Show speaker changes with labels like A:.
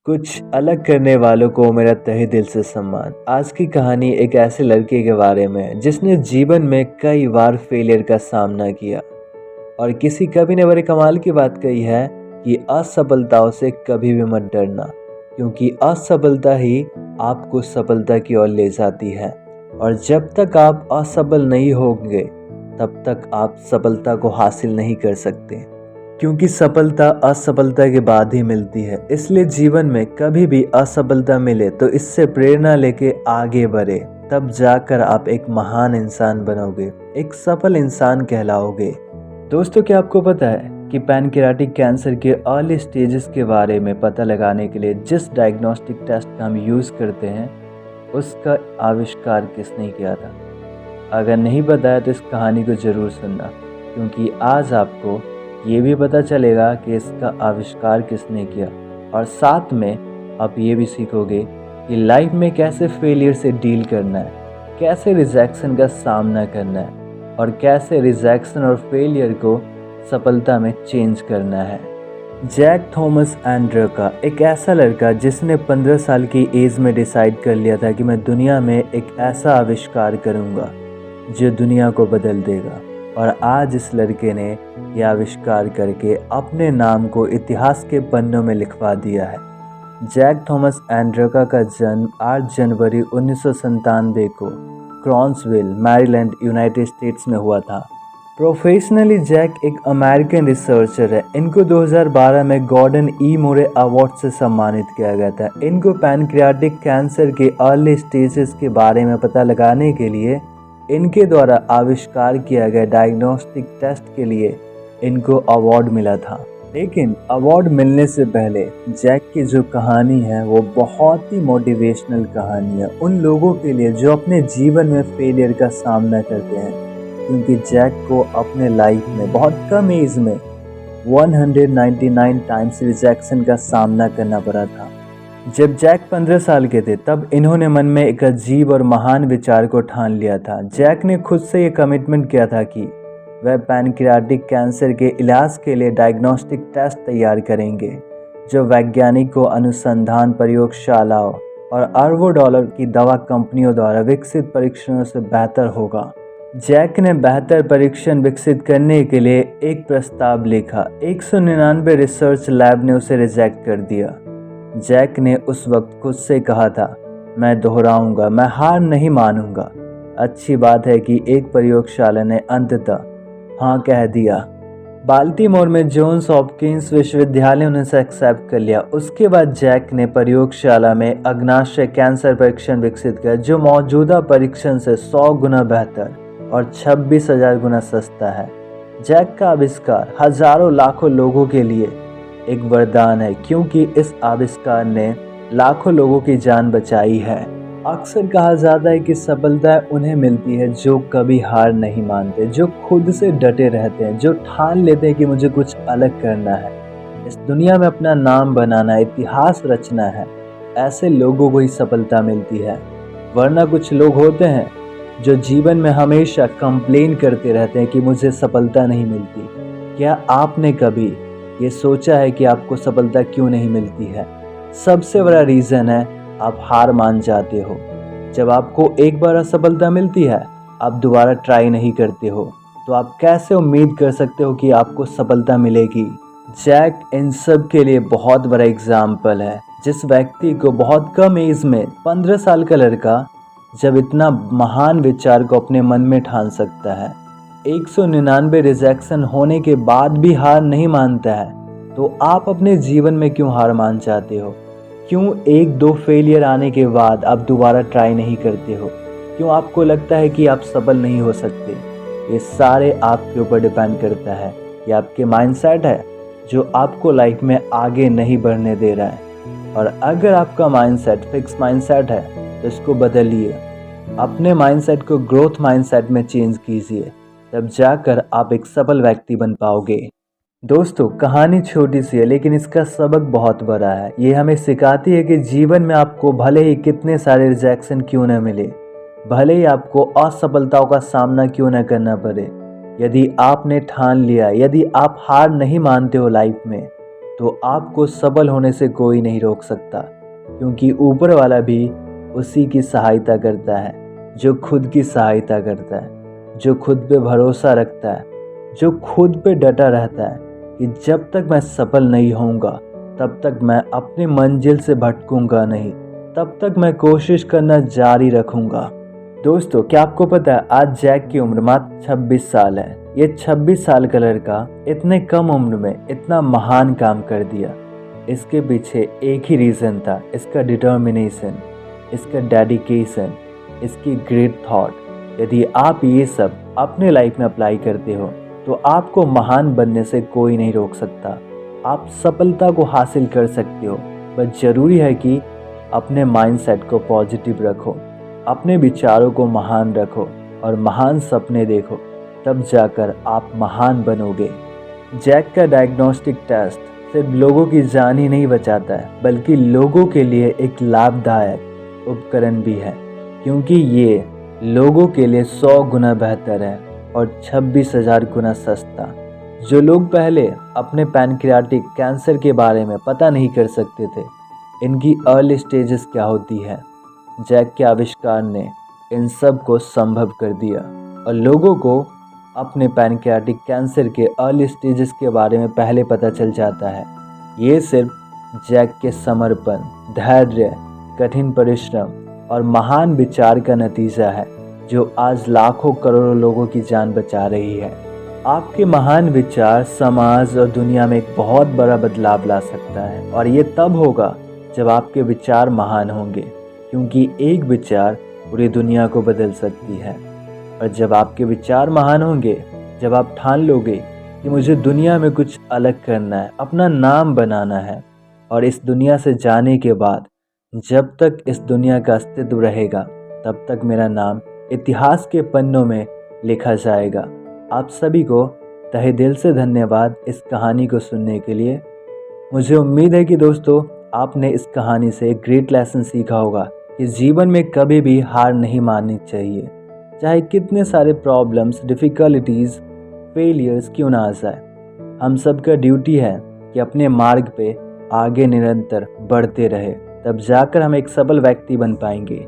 A: कुछ अलग करने वालों को मेरा तहे दिल से सम्मान। आज की कहानी एक ऐसे लड़के के बारे में है जिसने जीवन में कई बार फेलियर का सामना किया और किसी कवि ने बड़े कमाल की बात कही है कि असफलताओं से कभी भी मत डरना, क्योंकि असफलता ही आपको सफलता की ओर ले जाती है। और जब तक आप असफल नहीं होंगे तब तक आप सफलता को हासिल नहीं कर सकते, क्योंकि सफलता असफलता के बाद ही मिलती है। इसलिए जीवन में कभी भी असफलता मिले तो इससे प्रेरणा लेके आगे बढ़े, तब जाकर आप एक महान इंसान बनोगे, एक सफल इंसान कहलाओगे। दोस्तों, क्या आपको पता है कि पैनक्रियाटिक कैंसर के अर्ली स्टेजेस के बारे में पता लगाने के लिए जिस डायग्नोस्टिक टेस्ट का हम यूज़ करते हैं उसका आविष्कार किसने किया था? अगर नहीं पता है तो इस कहानी को ज़रूर सुनना, क्योंकि आज आपको ये भी पता चलेगा कि इसका आविष्कार किसने किया, और साथ में आप ये भी सीखोगे कि लाइफ में कैसे फेलियर से डील करना है, कैसे रिजेक्शन का सामना करना है और कैसे रिजेक्शन और फेलियर को सफलता में चेंज करना है। जैक थॉमस एंड्रका एक ऐसा लड़का जिसने 15 साल की एज में डिसाइड कर लिया था कि मैं दुनिया में एक ऐसा आविष्कार करूँगा जो दुनिया को बदल देगा, और आज इस लड़के ने यह आविष्कार करके अपने नाम को इतिहास के पन्नों में लिखवा दिया है। जैक थॉमस एंड्रका का जन्म 8 जनवरी 1997 को क्रॉन्सविल, मैरीलैंड, यूनाइटेड स्टेट्स में हुआ था। प्रोफेशनली जैक एक अमेरिकन रिसर्चर है। इनको 2012 में गॉर्डन ई मोरे अवार्ड से सम्मानित किया गया था। इनको पैनक्रियाटिक कैंसर के अर्ली स्टेजेस के बारे में पता लगाने के लिए इनके द्वारा आविष्कार किया गया डायग्नोस्टिक टेस्ट के लिए इनको अवार्ड मिला था। लेकिन अवार्ड मिलने से पहले जैक की जो कहानी है वो बहुत ही मोटिवेशनल कहानी है उन लोगों के लिए जो अपने जीवन में फेलियर का सामना करते हैं, क्योंकि जैक को अपने लाइफ में बहुत कम एज में 199 टाइम्स रिजेक्शन का सामना करना पड़ा था। जब जैक 15 साल के थे तब इन्होंने मन में एक अजीब और महान विचार को ठान लिया था। जैक ने खुद से ये कमिटमेंट किया था कि वह पैनक्रियाटिक कैंसर के इलाज के लिए डायग्नोस्टिक टेस्ट तैयार करेंगे जो वैज्ञानिकों, अनुसंधान प्रयोगशालाओं और अरबों डॉलर की दवा कंपनियों द्वारा विकसित परीक्षणों से बेहतर होगा। जैक ने बेहतर परीक्षण विकसित करने के लिए एक प्रस्ताव लिखा। 199 रिसर्च लैब ने उसे रिजेक्ट कर दिया। जैक ने उस वक्त खुद से कहा था, मैं दोहराऊंगा, मैं हार नहीं मानूंगा। अच्छी बात है कि एक प्रयोगशाला ने अंततः हाँ कह दिया। बाल्टीमोर में जॉन्स हॉपकिंस विश्वविद्यालय ने उसे एक्सेप्ट कर लिया। उसके बाद जैक ने प्रयोगशाला में अग्नाशय कैंसर परीक्षण विकसित किया जो मौजूदा परीक्षण से 100 गुना बेहतर और 26,000 गुना सस्ता है। जैक का आविष्कार हजारों लाखों लोगों के लिए एक वरदान है, क्योंकि इस आविष्कार ने लाखों लोगों की जान बचाई है। अक्सर कहा जाता है कि सफलता उन्हें मिलती है जो कभी हार नहीं मानते, जो खुद से डटे रहते हैं, जो ठान लेते हैं कि मुझे कुछ अलग करना है, इस दुनिया में अपना नाम बनाना है, इतिहास रचना है। ऐसे लोगों को ही सफलता मिलती है। वरना कुछ लोग होते हैं जो जीवन में हमेशा कंप्लेन करते रहते हैं कि मुझे सफलता नहीं मिलती। क्या आपने कभी ये सोचा है कि आपको सफलता क्यों नहीं मिलती है? सबसे बड़ा रीज़न है आप हार मान जाते हो। जब आपको एक बार असफलता मिलती है, आप दोबारा ट्राई नहीं करते हो, तो आप कैसे उम्मीद कर सकते हो कि आपको सफलता मिलेगी? जैक इन सब के लिए बहुत बड़ा एग्जाम्पल है। जिस व्यक्ति को बहुत कम एज में 15 साल का लड़का जब इतना महान विचार को अपने मन में ठान सकता है, 199 रिजेक्शन होने के बाद भी हार नहीं मानता है, तो आप अपने जीवन में क्यों हार मान जाते हो? क्यों 1-2 फेलियर आने के बाद आप दोबारा ट्राई नहीं करते हो? क्यों आपको लगता है कि आप सफल नहीं हो सकते? ये सारे आपके ऊपर डिपेंड करता है। ये आपके माइंडसेट है जो आपको लाइफ में आगे नहीं बढ़ने दे रहा है। और अगर आपका माइंडसेट फिक्स माइंडसेट है तो इसको बदलिए, अपने माइंडसेट को ग्रोथ माइंडसेट में चेंज कीजिए, तब जाकर आप एक सफल व्यक्ति बन पाओगे। दोस्तों, कहानी छोटी सी है लेकिन इसका सबक बहुत बड़ा है। ये हमें सिखाती है कि जीवन में आपको भले ही कितने सारे रिजेक्शन क्यों न मिले, भले ही आपको असफलताओं का सामना क्यों न करना पड़े, यदि आपने ठान लिया, यदि आप हार नहीं मानते हो लाइफ में, तो आपको सफल होने से कोई नहीं रोक सकता, क्योंकि ऊपर वाला भी उसी की सहायता करता है जो खुद की सहायता करता है, जो खुद पे भरोसा रखता है, जो खुद पे डटा रहता है कि जब तक मैं सफल नहीं होऊंगा तब तक मैं अपनी मंजिल से भटकूंगा नहीं, तब तक मैं कोशिश करना जारी रखूंगा। दोस्तों, क्या आपको पता है आज जैक की उम्र मात्र 26 साल है। ये 26 साल का लड़का इतने कम उम्र में इतना महान काम कर दिया। इसके पीछे एक ही रीज़न था, इसका डिटर्मिनेशन, इसका डेडिकेशन, इसकी ग्रेट थॉट। यदि आप ये सब अपने लाइफ में अप्लाई करते हो तो आपको महान बनने से कोई नहीं रोक सकता। आप सफलता को हासिल कर सकते हो, बस ज़रूरी है कि अपने माइंडसेट को पॉजिटिव रखो, अपने विचारों को महान रखो और महान सपने देखो, तब जाकर आप महान बनोगे। जैक का डायग्नोस्टिक टेस्ट सिर्फ लोगों की जान ही नहीं बचाता है, बल्कि लोगों के लिए एक लाभदायक उपकरण भी है, क्योंकि ये लोगों के लिए 100 गुना बेहतर है और 26,000 गुना सस्ता। जो लोग पहले अपने पैनक्रियाटिक कैंसर के बारे में पता नहीं कर सकते थे, इनकी अर्ली स्टेजेस क्या होती है, जैक के आविष्कार ने इन सब को संभव कर दिया और लोगों को अपने पैनक्रियाटिक कैंसर के अर्ली स्टेजेस के बारे में पहले पता चल जाता है। ये सिर्फ जैक के समर्पण, धैर्य, कठिन परिश्रम और महान विचार का नतीजा है, जो आज लाखों करोड़ों लोगों की जान बचा रही है। आपके महान विचार समाज और दुनिया में एक बहुत बड़ा बदलाव ला सकता है, और ये तब होगा जब आपके विचार महान होंगे, क्योंकि एक विचार पूरी दुनिया को बदल सकती है। और जब आपके विचार महान होंगे, जब आप ठान लोगे कि मुझे दुनिया में कुछ अलग करना है, अपना नाम बनाना है, और इस दुनिया से जाने के बाद जब तक इस दुनिया का अस्तित्व रहेगा तब तक मेरा नाम इतिहास के पन्नों में लिखा जाएगा। आप सभी को तहे दिल से धन्यवाद इस कहानी को सुनने के लिए। मुझे उम्मीद है कि दोस्तों आपने इस कहानी से एक ग्रेट लेसन सीखा होगा कि जीवन में कभी भी हार नहीं माननी चाहिए, चाहे कितने सारे प्रॉब्लम्स, डिफ़िकल्टीज़, फेलियर्स क्यों ना आ जाए। हम सबका ड्यूटी है कि अपने मार्ग पे आगे निरंतर बढ़ते रहे, तब जाकर हम एक सफल व्यक्ति बन पाएंगे।